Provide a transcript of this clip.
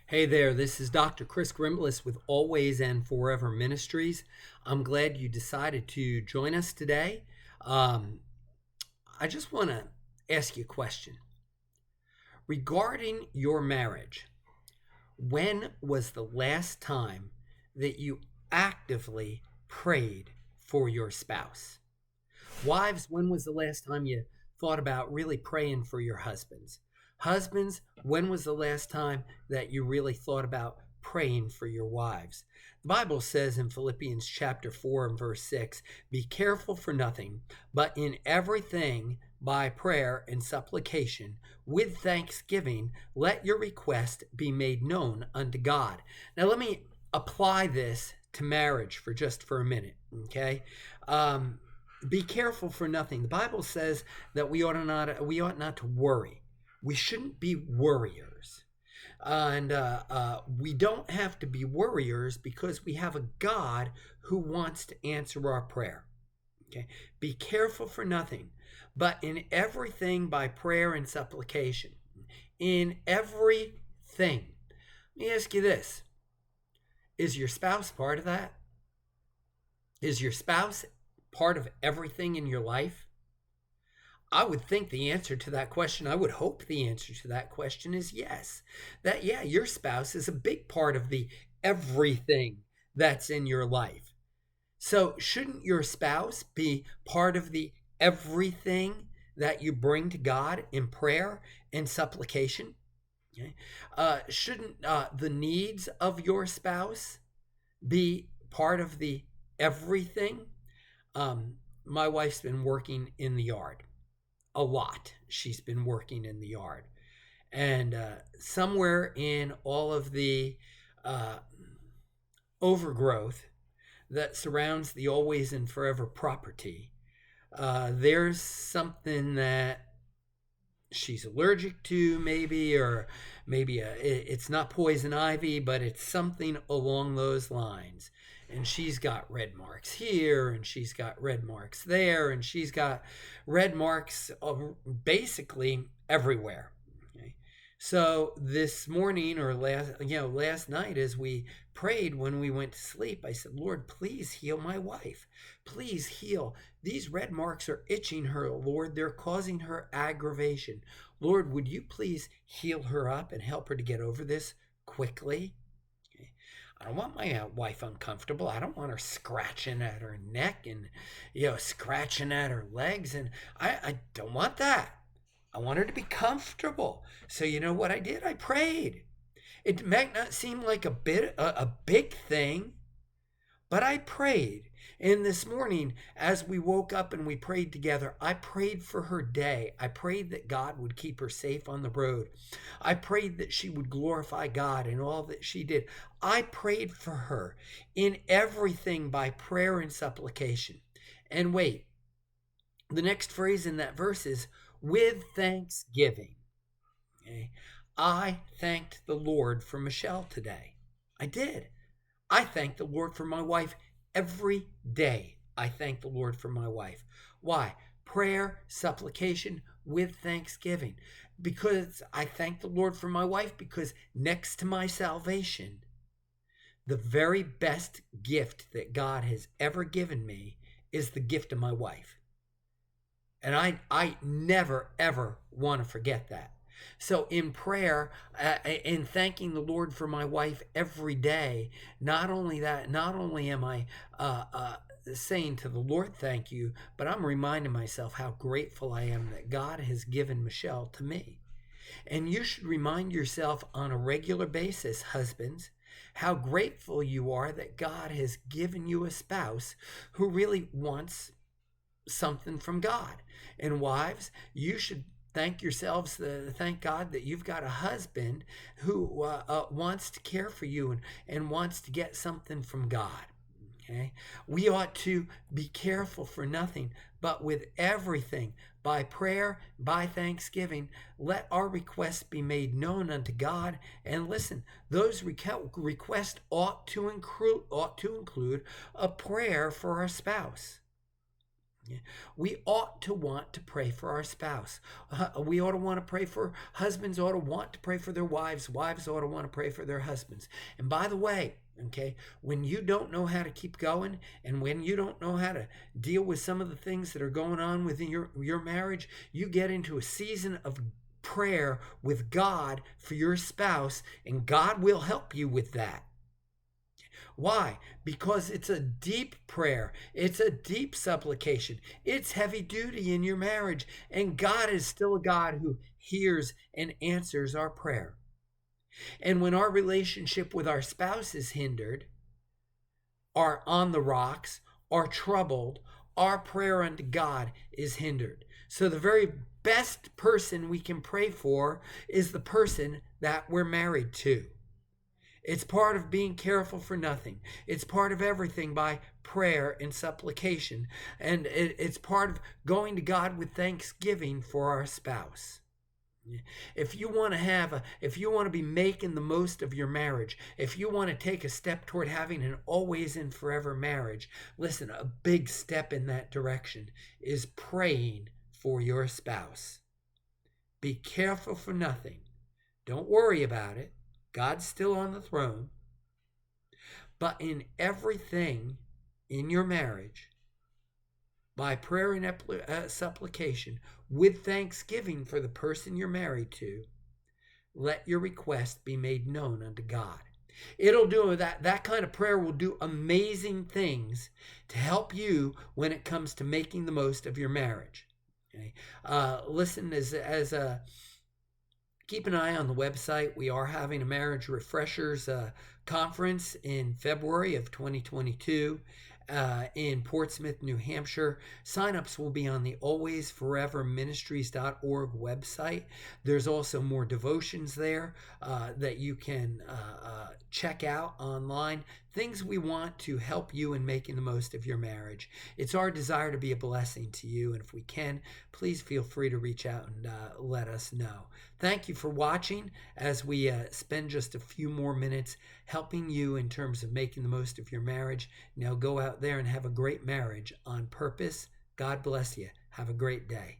Hey there, this is Dr. Chris Grimbliss with Always and Forever Ministries. I'm glad you decided to join us today. Um, I just want to ask you a question. Regarding your marriage, when was the last time that you actively prayed for your spouse? Wives, when was the last time you thought about really praying for your husbands? Husbands, when was the last time that you really thought about praying for your wives? The Bible says in Philippians chapter 4 and verse 6, be careful for nothing, but in everything by prayer and supplication with thanksgiving, let your request be made known unto God. Now let me apply this to marriage for a minute, okay? Be careful for nothing. The Bible says that we ought not to worry. We shouldn't be worriers. And we don't have to be worriers because we have a God who wants to answer our prayer. Okay? Be careful for nothing, but in everything by prayer and supplication. In everything. Let me ask you this. Is your spouse part of that? Is your spouse part of everything in your life? I would think the answer to that question, I would hope the answer to that question is yes. That, yeah, your spouse is a big part of the everything that's in your life. So, shouldn't your spouse be part of the everything that you bring to God in prayer and supplication? Okay. Shouldn't the needs of your spouse be part of the everything? My wife's been working in the yard a lot. She's been working in the yard. And somewhere in all of the uh, overgrowth that surrounds the Always and Forever property, there's something that she's allergic to, maybe, or maybe it's not poison ivy, but it's something along those lines. And she's got red marks here, and she's got red marks there, and she's got red marks basically everywhere. Okay. So this morning or last night, as we prayed when we went to sleep, I said, Lord, please heal my wife. Please heal. These red marks are itching her, Lord. They're causing her aggravation. Lord, would you please heal her up and help her to get over this quickly? Okay. I don't want my wife uncomfortable. I don't want her scratching at her neck and, scratching at her legs. And I don't want that. I want her to be comfortable. So you know what I did? I prayed. It might not seem like a big thing, but I prayed. And this morning, as we woke up and we prayed together, I prayed for her day. I prayed that God would keep her safe on the road. I prayed that she would glorify God in all that she did. I prayed for her in everything by prayer and supplication. And wait, the next phrase in that verse is with thanksgiving. Okay? I thanked the Lord for Michelle today. I did. I thank the Lord for my wife every day. I thank the Lord for my wife. Why? Prayer, supplication with thanksgiving. Because I thank the Lord for my wife, because next to my salvation, the very best gift that God has ever given me is the gift of my wife. And I never, ever want to forget that. So in prayer, in thanking the Lord for my wife every day, not only am I saying to the Lord, thank you, but I'm reminding myself how grateful I am that God has given Michelle to me. And you should remind yourself on a regular basis, husbands, how grateful you are that God has given you a spouse who really wants something from God. And wives, you should thank God that you've got a husband who wants to care for you and wants to get something from God. Okay? We ought to be careful for nothing, but with everything, by prayer, by thanksgiving, let our requests be made known unto God. And listen, those requests ought to include a prayer for our spouse. Yeah. We ought to want to pray for our spouse. We ought to want to pray for husbands, ought to want to pray for their wives. Wives ought to want to pray for their husbands. And by the way, okay, when you don't know how to keep going and when you don't know how to deal with some of the things that are going on within your marriage, you get into a season of prayer with God for your spouse, and God will help you with that. Why? Because it's a deep prayer. It's a deep supplication. It's heavy duty in your marriage. And God is still a God who hears and answers our prayer. And when our relationship with our spouse is hindered, are on the rocks, are troubled, our prayer unto God is hindered. So the very best person we can pray for is the person that we're married to. It's part of being careful for nothing. It's part of everything by prayer and supplication. And it's part of going to God with thanksgiving for our spouse. If you want to be making the most of your marriage, if you want to take a step toward having an always and forever marriage, listen, a big step in that direction is praying for your spouse. Be careful for nothing. Don't worry about it. God's still on the throne. But in everything in your marriage, by prayer and supplication, with thanksgiving for the person you're married to, let your request be made known unto God. It'll do that kind of prayer will do amazing things to help you when it comes to making the most of your marriage. Okay? Listen, keep an eye on the website. We are having a Marriage Refreshers conference in February of 2022 in Portsmouth, New Hampshire. Sign-ups will be on the alwaysforeverministries.org website. There's also more devotions there that you can check out online. Things we want to help you in making the most of your marriage. It's our desire to be a blessing to you, and if we can, please feel free to reach out and let us know. Thank you for watching as we spend just a few more minutes helping you in terms of making the most of your marriage. Now go out there and have a great marriage on purpose. God bless you. Have a great day.